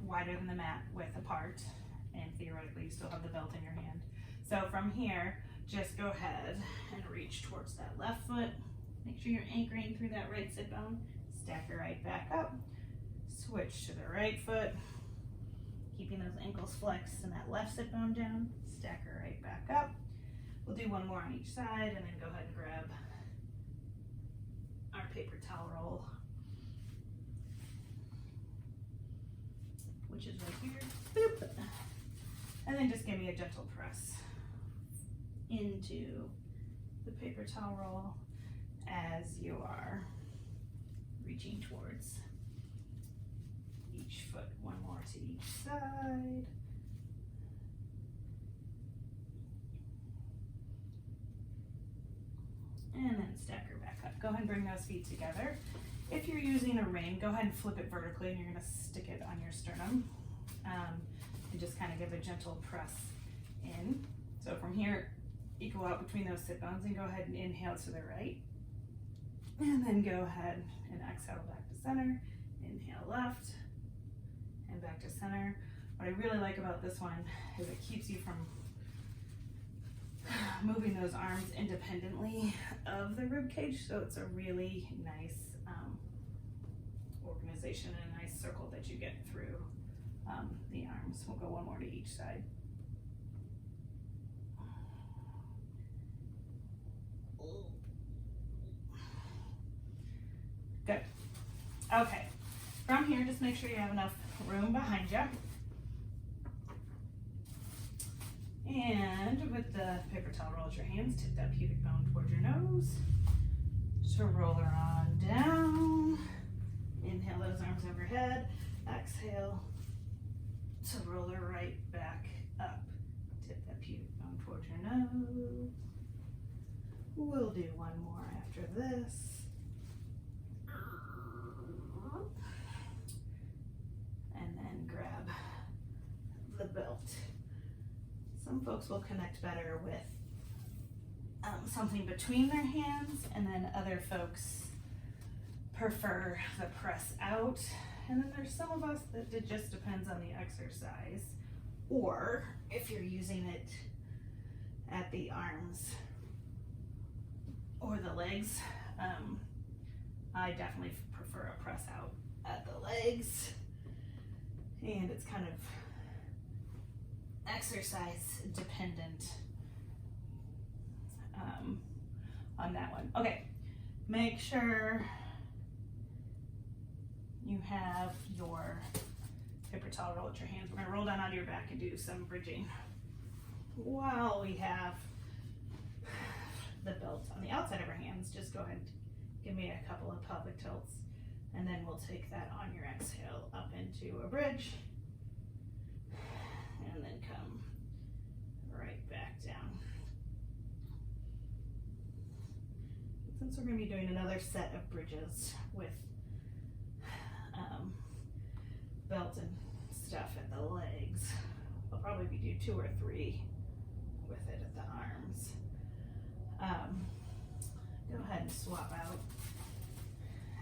wider than the mat width apart, and theoretically you still have the belt in your hand. So from here, just go ahead and reach towards that left foot. Make sure you're anchoring through that right sit bone. Stack your right back up. Switch to the right foot. Keeping those ankles flexed and that left sit bone down. Stack her right back up. We'll do one more on each side and then go ahead and grab our paper towel roll, which is right here. Boop. And then just give me a gentle press into the paper towel roll as you are reaching towards each foot. One more to each side. And then stack her back up. Go ahead and bring those feet together. If you're using a ring, go ahead and flip it vertically and you're gonna stick it on your sternum. And just kind of give a gentle press in. So from here, you go out between those sit bones and go ahead and inhale to the right. And then go ahead and exhale back to center. Inhale left and back to center. What I really like about this one is it keeps you from moving those arms independently of the rib cage. So it's a really nice organization and a nice circle that you get through the arms. We'll go one more to each side. Good. Okay. From here, just make sure you have enough room behind you. And with the paper towel, roll your hands, tip that pubic bone towards your nose. So roll her on down. Inhale those arms overhead. Exhale to roll her right back up. Tip that pubic bone towards your nose. We'll do one more after this. And then grab the belt. Some folks will connect better with something between their hands, and then other folks prefer the press out. And then there's some of us that it just depends on the exercise, or if you're using it at the arms or the legs. I definitely prefer a press out at the legs, and it's kind of exercise dependent on that one. Okay, make sure you have your paper towel roll with your hands. We're gonna roll down onto your back and do some bridging while we have the belt on the outside of our hands. Just go ahead and give me a couple of pelvic tilts, and then we'll take that on your exhale up into a bridge. And then come right back down. Since we're going to be doing another set of bridges with belt and stuff at the legs, I'll probably do 2 or 3 with it at the arms. Go ahead and swap out.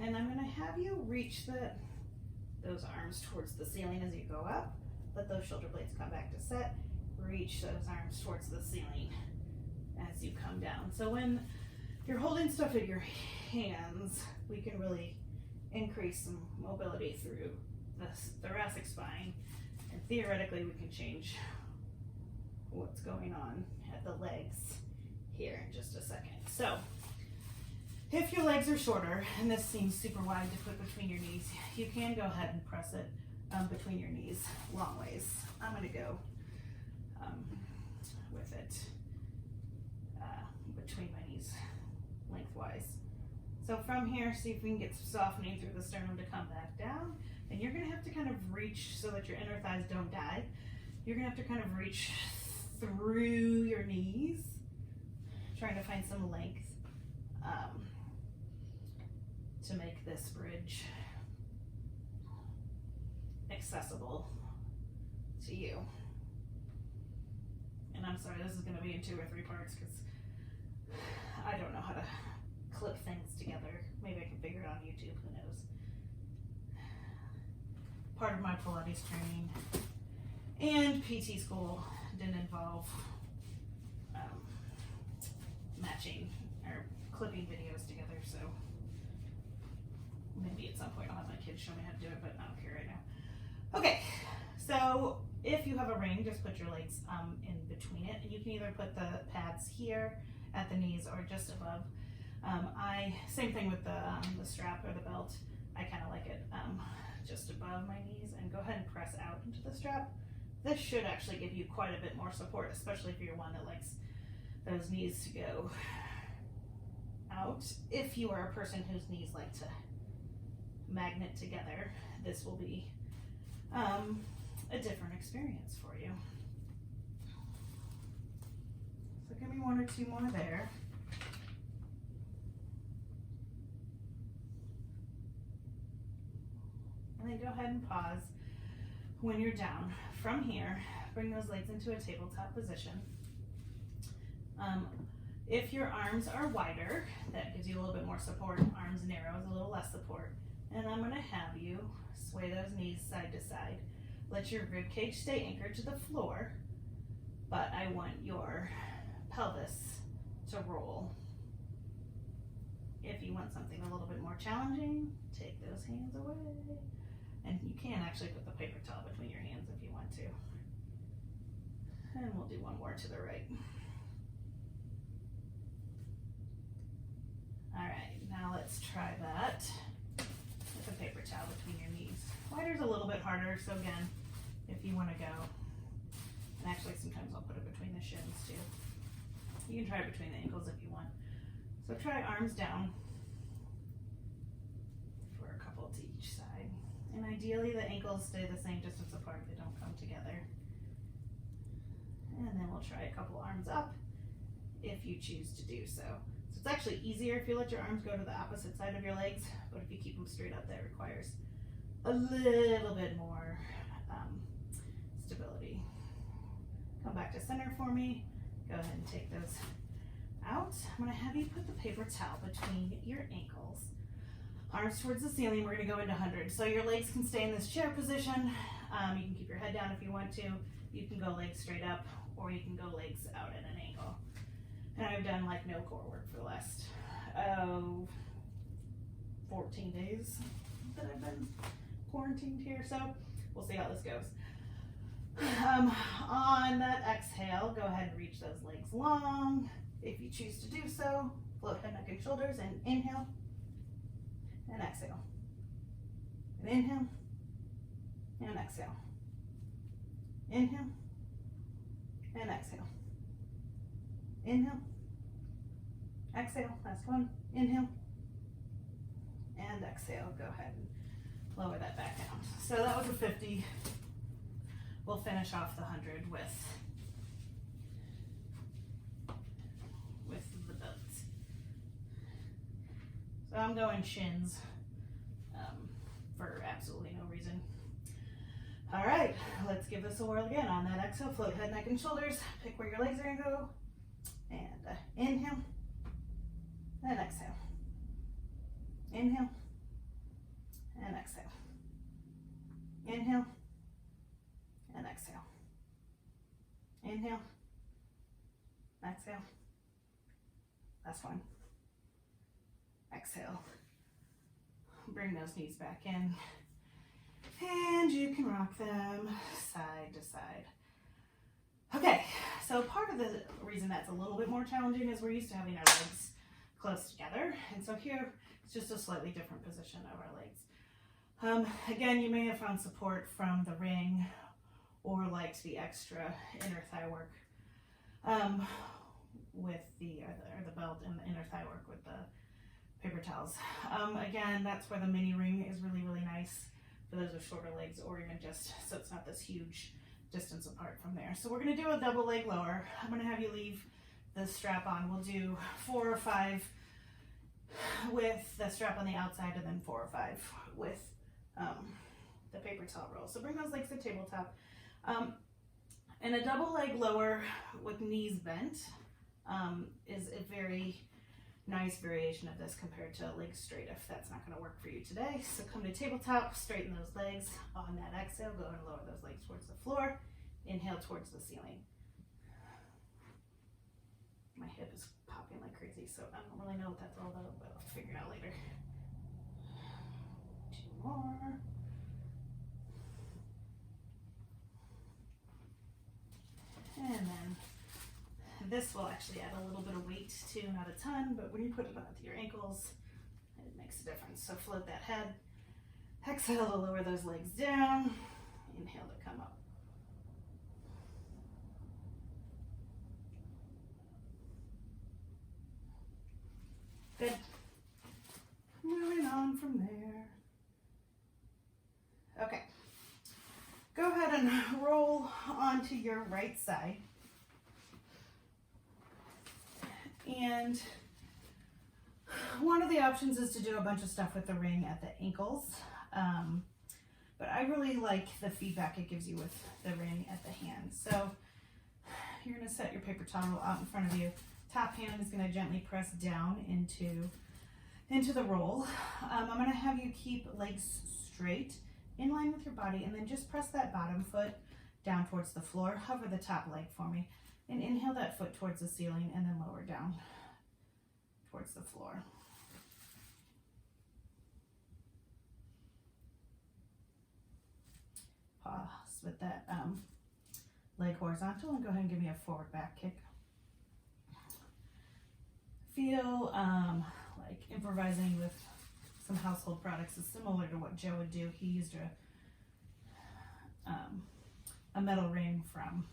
And I'm going to have you reach those arms towards the ceiling as you go up. Let those shoulder blades come back to set. Reach those arms towards the ceiling as you come down. So when you're holding stuff in your hands, we can really increase some mobility through the thoracic spine. And theoretically, we can change what's going on at the legs here in just a second. So if your legs are shorter, and this seems super wide to put between your knees, you can go ahead and press it between your knees long ways. I'm going to go with it between my knees lengthwise. So from here, see if we can get some softening through the sternum to come back down. And you're going to have to kind of reach so that your inner thighs don't die. You're going to have to kind of reach through your knees, trying to find some length to make this bridge accessible to you. And I'm sorry, this is going to be in 2 or 3 parts because I don't know how to clip things together. Maybe I can figure it out on YouTube, who knows. part of my Pilates training and PT school didn't involve matching or clipping videos together, so maybe at some point I'll have my kids show me how to do it, but I don't care right now. Okay, so if you have a ring, just put your legs in between it, and you can either put the pads here at the knees or just above. Same thing with the strap or the belt. I kind of like it just above my knees, and go ahead and press out into the strap. This should actually give you quite a bit more support, especially if you're one that likes those knees to go out. If you are a person whose knees like to magnet together, this will be a different experience for you. So give me one or two more there. And then go ahead and pause when you're down. From here, bring those legs into a tabletop position. If your arms are wider, that gives you a little bit more support. Arms narrow is a little less support. And I'm going to have you sway those knees side to side. Let your rib cage stay anchored to the floor, but I want your pelvis to roll. If you want something a little bit more challenging, take those hands away. And you can actually put the paper towel between your hands if you want to. And we'll do one more to the right. All right, now let's try that with a paper towel between your knees. Wider's a little bit harder, so again, if you want to go, and actually sometimes I'll put it between the shins too. You can try it between the ankles if you want. So try arms down for a couple to each side. And ideally the ankles stay the same distance apart, they don't come together. And then we'll try a couple arms up if you choose to do so. So it's actually easier if you let your arms go to the opposite side of your legs, but if you keep them straight up, that requires a little bit more stability. Come back to center for me. Go ahead and take those out. I'm going to have you put the paper towel between your ankles. Arms towards the ceiling. We're going to go into 100. So your legs can stay in this chair position. You can keep your head down if you want to. You can go legs straight up, or you can go legs out at an angle. And I've done like no core work for the last 14 days that I've been quarantined here. So we'll see how this goes. On that exhale, go ahead and reach those legs long. If you choose to do so, float head, neck, and shoulders, and inhale, and exhale. And inhale, and exhale. Inhale, and exhale. Inhale, exhale, last one. Inhale, and exhale. Go ahead and lower that back down. So that was a 50. We'll finish off the 100 with the belts. So I'm going shins for absolutely no reason. All right, let's give this a whirl again. On that exhale, float head, neck, and shoulders. Pick where your legs are gonna go. And inhale, and exhale. Inhale, and exhale. Inhale, and exhale. Inhale, exhale. Last one. Exhale. Bring those knees back in. And you can rock them side to side. Okay, so part of the reason that's a little bit more challenging is we're used to having our legs close together. And so here, it's just a slightly different position of our legs. Again, you may have found support from the ring or liked the extra inner thigh work with or the belt and the inner thigh work with the paper towels. Again, that's where the mini ring is really, really nice for those with shorter legs, or even just so it's not this huge distance apart from there. So we're gonna do a double leg lower. I'm gonna have you leave the strap on. We'll do 4 or 5 with the strap on the outside, and then 4 or 5 with the paper towel roll. So bring those legs to the tabletop. And a double leg lower with knees bent is a very nice variation of this compared to legs straight if that's not going to work for you today. So come to tabletop, straighten those legs. On that exhale, go and lower those legs towards the floor. Inhale towards the ceiling. My hip is popping like crazy, so I don't really know what that's all about, but I'll figure it out later. 2 more. And then this will actually add a little bit of weight too, not a ton, but when you put it onto your ankles, it makes a difference. So float that head. Exhale to lower those legs down. Inhale to come up. Good. Moving on from there. Okay. Go ahead and roll onto your right side. And one of the options is to do a bunch of stuff with the ring at the ankles. But I really like the feedback it gives you with the ring at the hands. So you're going to set your paper towel out in front of you. Top hand is going to gently press down into the roll. I'm going to have you keep legs straight in line with your body, and then just press that bottom foot down towards the floor. Hover the top leg for me, and inhale that foot towards the ceiling, and then lower down towards the floor. Pause with that leg horizontal, and go ahead and give me a forward back kick. Feel like improvising with some household products is similar to what Joe would do. He used a metal ring from,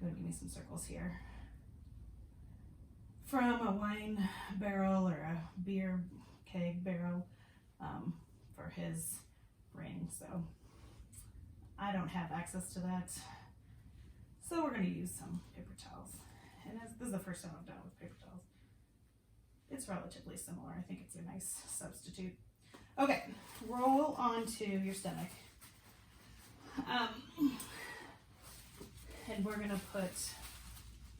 go ahead and give me some circles here, from a wine barrel or a beer keg barrel for his ring. So I don't have access to that. So we're going to use some paper towels. And this is the first time I've done it with paper towels. It's relatively similar. I think it's a nice substitute. Okay, roll onto your stomach. And we're going to put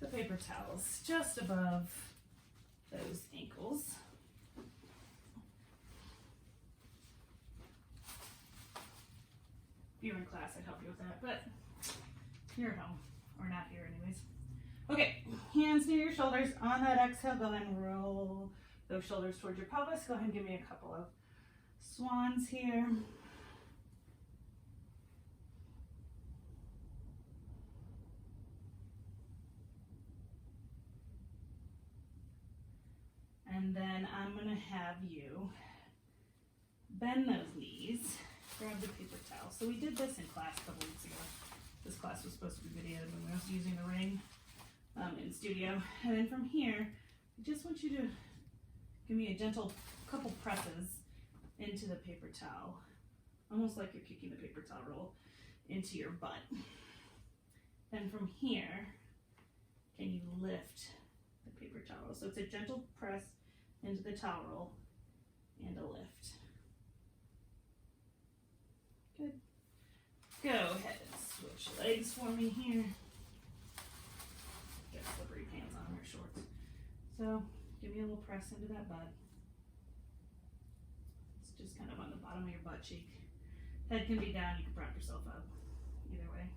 the paper towels just above those ankles. If you were in class, I'd help you with that, but you're at home, or not here anyways. Okay, hands near your shoulders. On that exhale, go ahead and roll those shoulders towards your pelvis. Go ahead and give me a couple of swans here. And then I'm going to have you bend those knees, grab the paper towel. So we did this in class a couple weeks ago. This class was supposed to be videoed when I was using the ring in studio. And then from here, I just want you to give me a gentle couple presses into the paper towel, almost like you're kicking the paper towel roll into your butt. Then from here, can you lift the paper towel? So it's a gentle press into the towel roll and a lift. Good. Go ahead and switch legs for me here. Get slippery pants on or shorts. So give me a little press into that butt. It's just kind of on the bottom of your butt cheek. Head can be down, you can prop yourself up. Either way.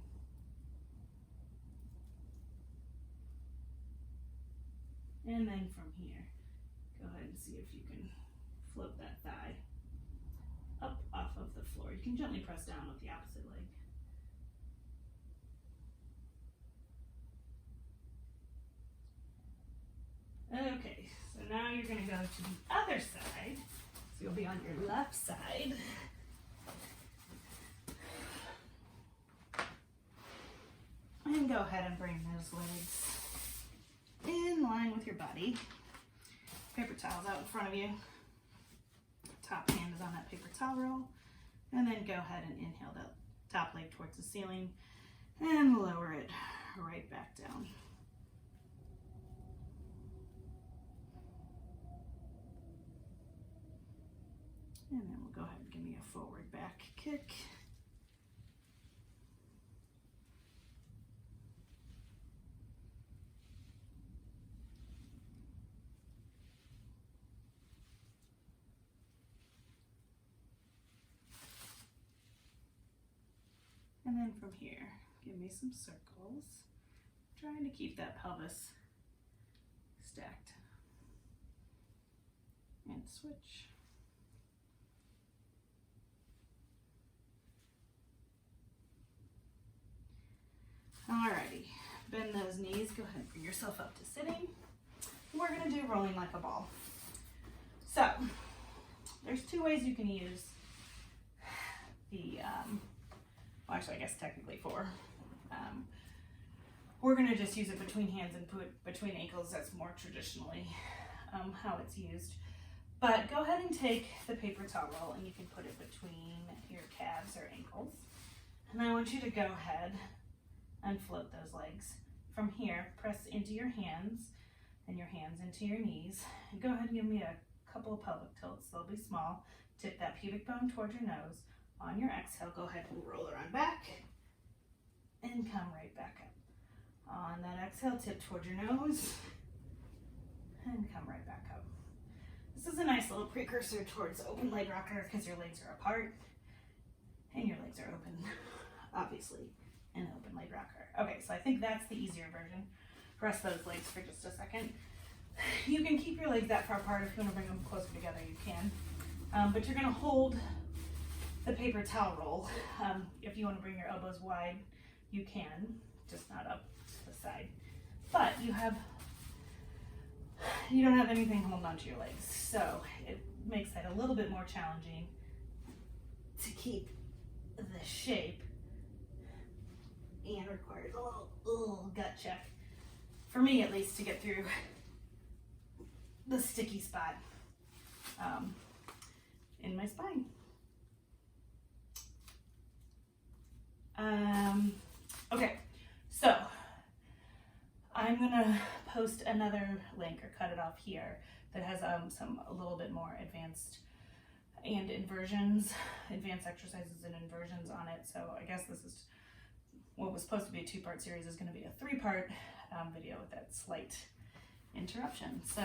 And then from here, go ahead and see if you can float that thigh up off of the floor. You can gently press down with the opposite leg. Okay, so now you're going to go to the other side. So you'll be on your left side. And go ahead and bring those legs in line with your body. Paper towels out in front of you. Top hand is on that paper towel roll. And then go ahead and inhale that top leg towards the ceiling and lower it right back down. And then we'll go ahead and give me a forward back kick. And then from here, give me some circles. Trying to keep that pelvis stacked. And switch. Alrighty, bend those knees. Go ahead and bring yourself up to sitting. We're gonna do rolling like a ball. So, there's two ways you can use the, well actually I guess technically four. We're gonna just use it between hands and put between ankles. That's more traditionally how it's used. But go ahead and take the paper towel roll and you can put it between your calves or ankles. And I want you to go ahead and float those legs. From here, press into your hands and your hands into your knees. And go ahead and give me a couple of pelvic tilts. They'll be small. Tip that pubic bone towards your nose. On your exhale, go ahead and roll around back and come right back up. On that exhale, tip towards your nose and come right back up. This is a nice little precursor towards open leg rocker because your legs are apart and your legs are open, obviously, in open leg rocker. Okay, so I think that's the easier version. Rest those legs for just a second. You can keep your legs that far apart. If you want to bring them closer together, you can. But you're going to hold the paper towel roll. If you want to bring your elbows wide, you can, just not up to the side. But you don't have anything holding onto your legs, so it makes that a little bit more challenging to keep the shape and requires a little gut check, for me at least, to get through the sticky spot in my spine. Okay, so I'm gonna post another link or cut it off here that has a little bit more advanced advanced exercises and inversions on it. So I guess this is what was supposed to be a 2-part series is going to be a 3-part video with that slight interruption. So